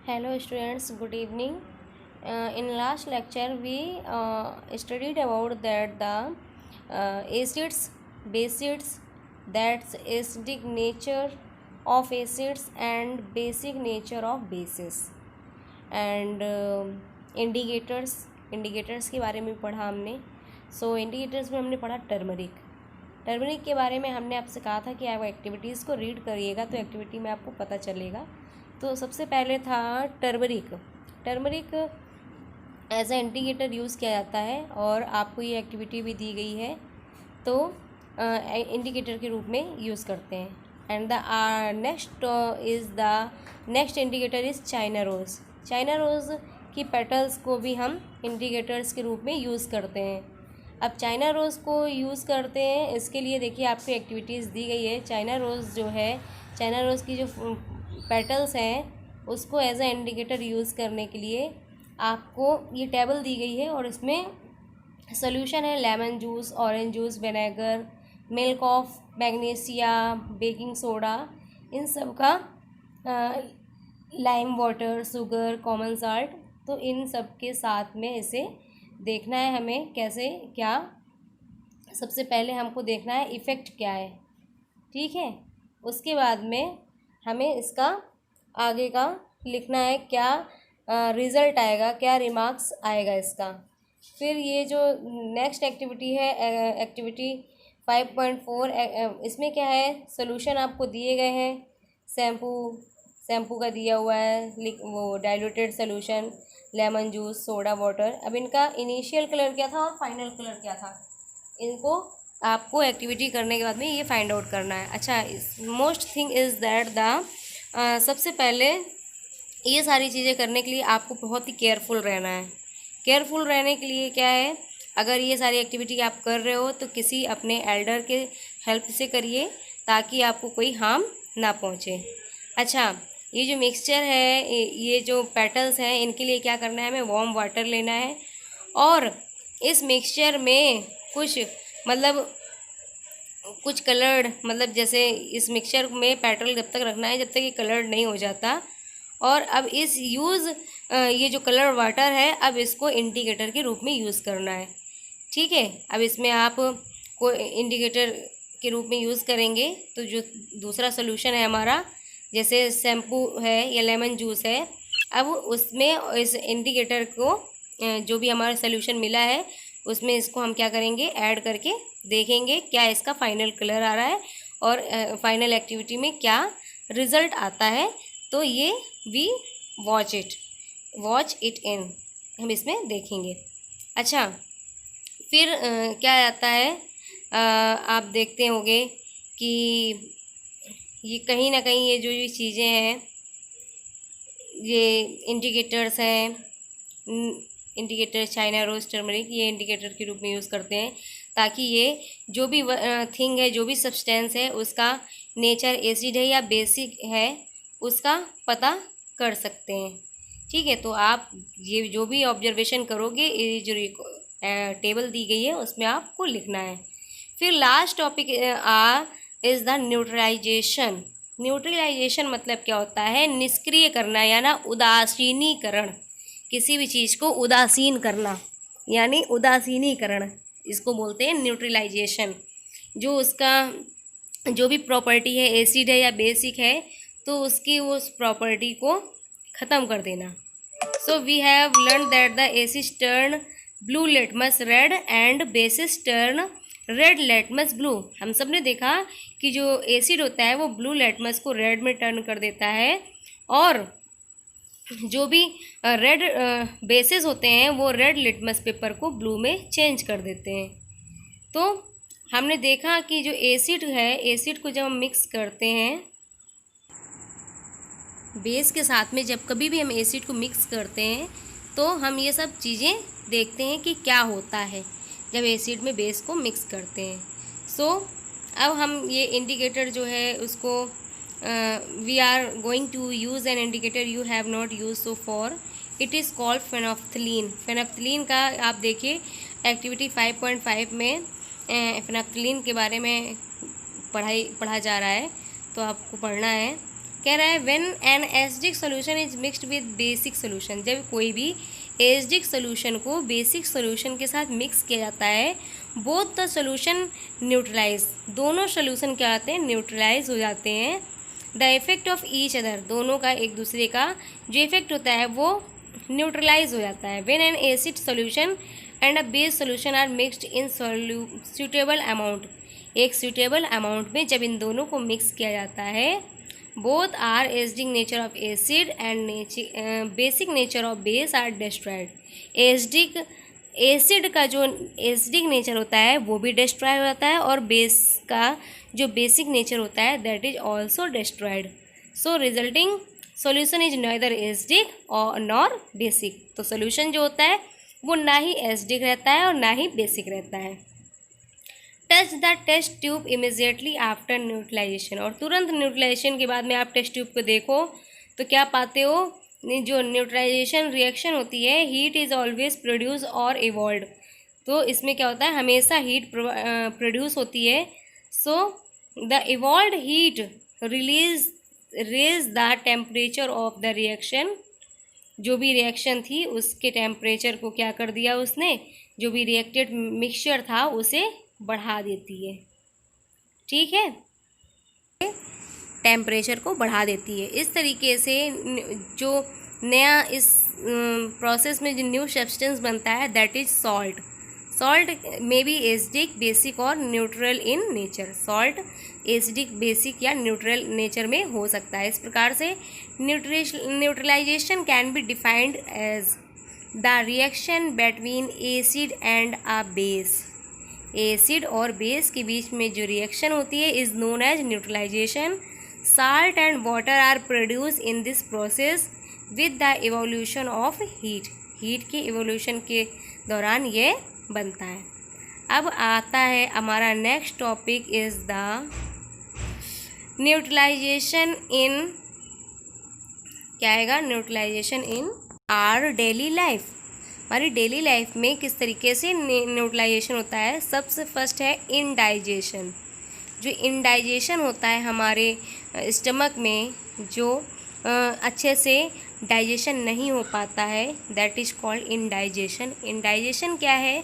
Hello students, good evening. In last lecture we studied about that the acids, bases, that's acidic nature of acids and basic nature of bases and indicators के बारे में पढ़ा हमने. सो indicators में हमने पढ़ा turmeric के बारे में. हमने आपसे कहा था कि आप एक्टिविटीज़ को रीड करिएगा तो एक्टिविटी में आपको पता चलेगा. तो सबसे पहले था turmeric as a indicator use किया जाता है और आपको ये एक्टिविटी भी दी गई है तो इंडिकेटर के रूप में यूज़ करते हैं. And the next indicator is china rose की पेटल्स को भी हम इंडिकेटर्स के रूप में यूज़ करते हैं. अब चाइना रोज़ को यूज़ करते हैं, इसके लिए देखिए आपको एक्टिविटीज़ दी गई है. चाइना रोज़ की जो पेटल्स हैं उसको एज ए इंडिकेटर यूज़ करने के लिए आपको ये टेबल दी गई है और इसमें सोल्यूशन है lemon juice, orange juice, vinegar, milk of magnesia, baking soda, इन सब का lime water, sugar, common salt. तो इन सब के साथ में इसे देखना है हमें कैसे क्या. सबसे पहले हमको देखना है इफ़ेक्ट क्या है, ठीक है. उसके बाद में हमें इसका आगे का लिखना है क्या रिज़ल्ट आएगा, क्या रिमार्क्स आएगा इसका. फिर ये जो नेक्स्ट एक्टिविटी है एक्टिविटी 5.4, इसमें क्या है, सोल्यूशन आपको दिए गए हैं. शैम्पू का दिया हुआ है, वो diluted solution, lemon juice, soda water. अब इनका इनिशियल कलर क्या था और फाइनल कलर क्या था, इनको आपको एक्टिविटी करने के बाद में ये फाइंड आउट करना है. अच्छा, मोस्ट थिंग इज़ दैट सबसे पहले ये सारी चीज़ें करने के लिए आपको बहुत ही केयरफुल रहना है. केयरफुल रहने के लिए क्या है, अगर ये सारी एक्टिविटी आप कर रहे हो तो किसी अपने एल्डर के हेल्प से करिए ताकि आपको कोई हार्म ना पहुँचे. अच्छा, ये जो मिक्सचर है, ये जो पेटल्स हैं, इनके लिए क्या करना है, हमें वार्म वाटर लेना है और इस मिक्सचर में कुछ कलर्ड, मतलब जैसे इस मिक्सचर में पेटल जब तक रखना है जब तक ये कलर्ड नहीं हो जाता. और अब ये जो कलर वाटर है, अब इसको इंडिकेटर के रूप में यूज़ करना है, ठीक है. अब इसमें आप को इंडिकेटर के रूप में यूज़ करेंगे तो जो दूसरा सोल्यूशन है हमारा, जैसे शैम्पू है या लेमन जूस है, अब उसमें इस इंडिकेटर को जो भी हमारा सोल्यूशन मिला है उसमें इसको हम क्या करेंगे, ऐड करके देखेंगे क्या इसका फाइनल कलर आ रहा है और फाइनल एक्टिविटी में क्या रिज़ल्ट आता है. तो ये वी वॉच इट इन, हम इसमें देखेंगे. अच्छा, फिर क्या आता है, आप देखते होंगे कि ये कहीं ना कहीं ये जो चीज़ें हैं, ये इंडिकेटर्स हैं, इंडिकेटर चाइना रोज़, टर्मरिक, ये इंडिकेटर के रूप में यूज़ करते हैं ताकि ये जो भी थिंग है, जो भी सब्सटेंस है, उसका नेचर एसिड है या बेसिक है उसका पता कर सकते हैं, ठीक है. तो आप ये जो भी ऑब्जर्वेशन करोगे, ये जो टेबल दी गई है उसमें आपको लिखना है. फिर last topic is the neutralisation मतलब क्या होता है, निष्क्रिय करना यानी उदासीनीकरण. किसी भी चीज़ को उदासीन करना यानी उदासीनीकरण, इसको बोलते हैं न्यूट्रलाइजेशन. जो उसका जो भी प्रॉपर्टी है, एसिड है या बेसिक है, तो उसकी उस प्रॉपर्टी को ख़त्म कर देना. So we have learn that the acid turn blue litmus red and basis turn red litmus blue. हम सब ने देखा कि जो एसिड होता है वो ब्लू लेटमस को रेड में टर्न कर देता है और जो भी रेड बेसिस होते हैं वो रेड लिटमस पेपर को ब्लू में चेंज कर देते हैं. तो हमने देखा कि जो एसिड है, एसिड को जब हम मिक्स करते हैं बेस के साथ में, जब कभी भी हम एसिड को मिक्स करते हैं तो हम ये सब चीज़ें देखते हैं कि क्या होता है जब एसिड में बेस को मिक्स करते हैं. सो अब हम ये इंडिकेटर जो है उसको we are going to use an indicator you have not used so far. It is called phenolphthalein. phenolphthalein का आप देखिए एक्टिविटी 5.5 में phenolphthalein के बारे में पढ़ा जा रहा है, तो आपको पढ़ना है. कह रहा है when an acidic solution is mixed with basic solution, जब कोई भी एसिडिक सोल्यूशन को बेसिक सोल्यूशन के साथ मिक्स किया जाता है, बोथ द सोल्यूशन न्यूट्रलाइज, दोनों सोल्यूशन क्या होते हैं, न्यूट्रलाइज हो जाते हैं। The effect of each other, दोनों का एक दूसरे का जो इफेक्ट होता है वो न्यूट्रलाइज हो जाता है। When an acid solution and a base solution are mixed in suitable amount, एक सूटेबल अमाउंट में जब इन दोनों को मिक्स किया जाता है, both are acidic nature of acid and basic nature of base are destroyed, acid का जो एसिडिक नेचर होता है वो भी डिस्ट्रॉय हो जाता है और बेस का जो बेसिक नेचर होता है that is also destroyed. So resulting solution is neither acidic और नॉर बेसिक, तो सोल्यूशन जो होता है वो ना ही एसिडिक रहता है और ना ही बेसिक रहता है। Touch the test tube immediately after neutralisation, और तुरंत न्यूट्रलाइजेशन के बाद में आप टेस्ट ट्यूब को देखो तो क्या पाते हो, जो न्यूट्रलाइजेशन रिएक्शन होती है, हीट इज़ ऑलवेज प्रोड्यूस और इवॉल्व, तो इसमें क्या होता है, हमेशा हीट प्रोड्यूस होती है। So the evolve heat raise the temperature of the reaction, जो भी रिएक्शन थी उसके टेम्परेचर को क्या कर दिया उसने, जो भी रिएक्टेड मिक्सचर था उसे बढ़ा देती है, ठीक है, टेम्परेचर को बढ़ा देती है। इस तरीके से जो नया इस प्रोसेस में जो न्यू सब्सटेंस बनता है that is salt. Salt may be acidic, basic और neutral in nature, salt acidic, basic या न्यूट्रल नेचर में हो सकता है। इस प्रकार से neutralisation can be defined as the reaction between acid and a base, acid और बेस के बीच में जो रिएक्शन होती है is known as neutralisation. Salt and water are produced in this process with the evolution of heat, heat के evolution के दौरान ये बनता है। अब आता है हमारा next topic is the neutralisation in, क्या आएगा, neutralisation in our daily life, हमारी डेली लाइफ में किस तरीके से न्यूट्रलाइजेशन होता है। सबसे फर्स्ट है इनडाइजेशन, जो इनडाइजेशन होता है हमारे स्टमक में, जो अच्छे से डाइजेशन नहीं हो पाता है that is called indigestion. Indigestion क्या है,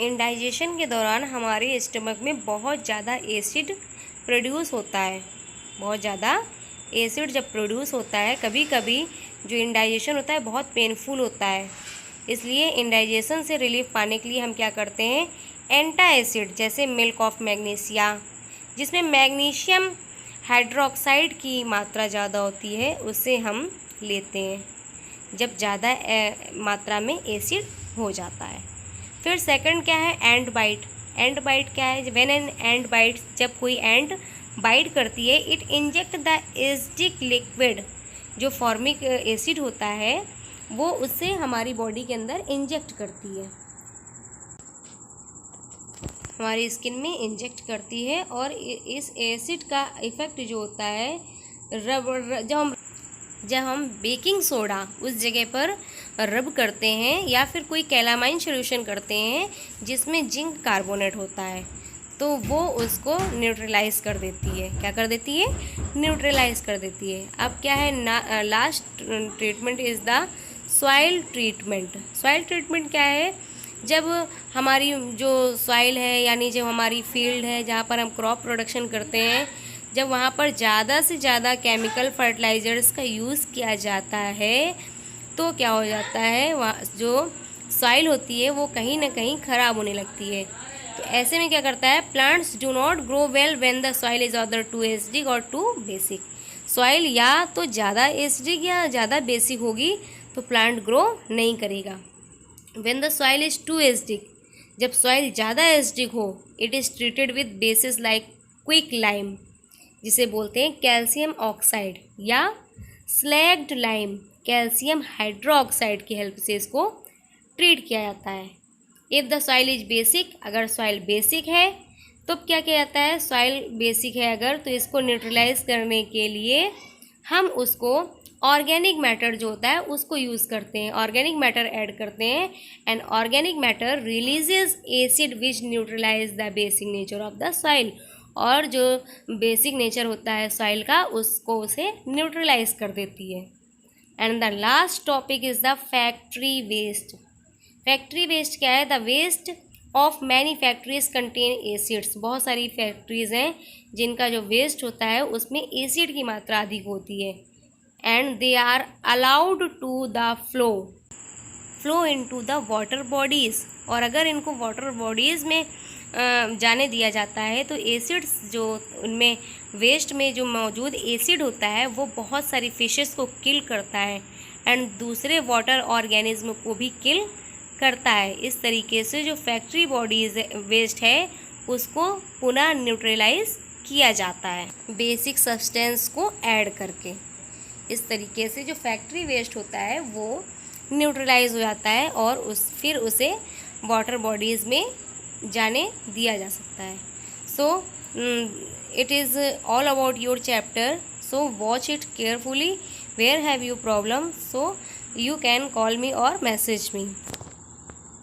इनडाइजेशन के दौरान हमारे स्टमक में बहुत ज़्यादा एसिड प्रोड्यूस होता है, बहुत ज़्यादा एसिड जब प्रोड्यूस होता है, कभी कभी जो इनडाइजेशन होता है बहुत पेनफुल होता है, इसलिए इनडाइजेशन से रिलीफ पाने के लिए हम क्या करते हैं, एंटा एसिड जैसे मिल्क ऑफ मैग्नीशिया, जिसमें मैग्नीशियम हाइड्रोक्साइड की मात्रा ज़्यादा होती है, उसे हम लेते हैं जब ज़्यादा मात्रा में एसिड हो जाता है। फिर सेकंड क्या है, एंट बाइट। एंट बाइट क्या है, व्हेन एन एंट बाइट, जब कोई एंट बाइट करती है, it inject the acidic liquid, जो फॉर्मिक एसिड होता है वो उससे हमारी बॉडी के अंदर इंजेक्ट करती है, हमारी स्किन में इंजेक्ट करती है, और इस एसिड का इफ़ेक्ट जो होता है, जब हम बेकिंग सोडा उस जगह पर रब करते हैं या फिर कोई कैलामाइन सोल्यूशन करते हैं जिसमें जिंक कार्बोनेट होता है, तो वो उसको न्यूट्रलाइज कर देती है, क्या कर देती है, न्यूट्रलाइज कर देती है। अब क्या है, last treatment is the soil treatment. Soil treatment क्या है, जब हमारी जो सॉइल है यानी जब हमारी फील्ड है जहाँ पर हम क्रॉप प्रोडक्शन करते हैं, जब वहाँ पर ज़्यादा से ज़्यादा केमिकल फर्टिलाइज़र्स का यूज़ किया जाता है तो क्या हो जाता है, वहाँ जो सॉइल होती है वो कहीं ना कहीं ख़राब होने लगती है। तो ऐसे में क्या करता है, plants do not grow well when the soil is other too acidic और टू बेसिक। सॉइल या तो ज़्यादा एसिडिक या ज़्यादा बेसिक होगी तो प्लांट ग्रो नहीं करेगा। When the soil is too acidic, जब सॉइल ज़्यादा एसिडिक हो, it is treated with basis like quick lime, जिसे बोलते हैं कैल्शियम ऑक्साइड, या स्लैग्ड लाइम, कैल्शियम हाइड्रोक्साइड की हेल्प से इसको ट्रीट किया जाता है। If the soil is basic, अगर सॉइल बेसिक है तो क्या किया जाता है, सॉइल बेसिक है अगर, तो इसको न्यूट्रलाइज करने के लिए हम उसको ऑर्गेनिक मैटर जो होता है उसको यूज़ करते हैं, ऑर्गेनिक मैटर ऐड करते हैं, and organic matter releases acid which neutralise the basic nature of the soil, और जो बेसिक नेचर होता है सॉइल का उसको उसे न्यूट्रलाइज कर देती है। And the last topic is the factory waste. Factory waste क्या है? The waste of many factories contain acids. बहुत सारी फैक्ट्रीज़ हैं जिनका जो वेस्ट होता है उसमें एसिड की मात्रा अधिक होती है। And they are allowed to the flow into the water bodies. और अगर इनको वाटर बॉडीज़ में जाने दिया जाता है तो एसिड्स जो उनमें वेस्ट में जो मौजूद एसिड होता है वो बहुत सारी फिशेस को किल करता है एंड दूसरे वाटर ऑर्गेनिज्म को भी किल करता है। इस तरीके से जो फैक्ट्री बॉडीज वेस्ट है उसको पुनः न्यूट्रलाइज किया जाता है बेसिक सब्सटेंस को ऐड करके। इस तरीके से जो फैक्ट्री वेस्ट होता है वो न्यूट्रलाइज हो जाता है और फिर उसे वाटर बॉडीज़ में जाने दिया जा सकता है। So it is all about your chapter, so watch it carefully. Where have you problem, so you can call me or message me.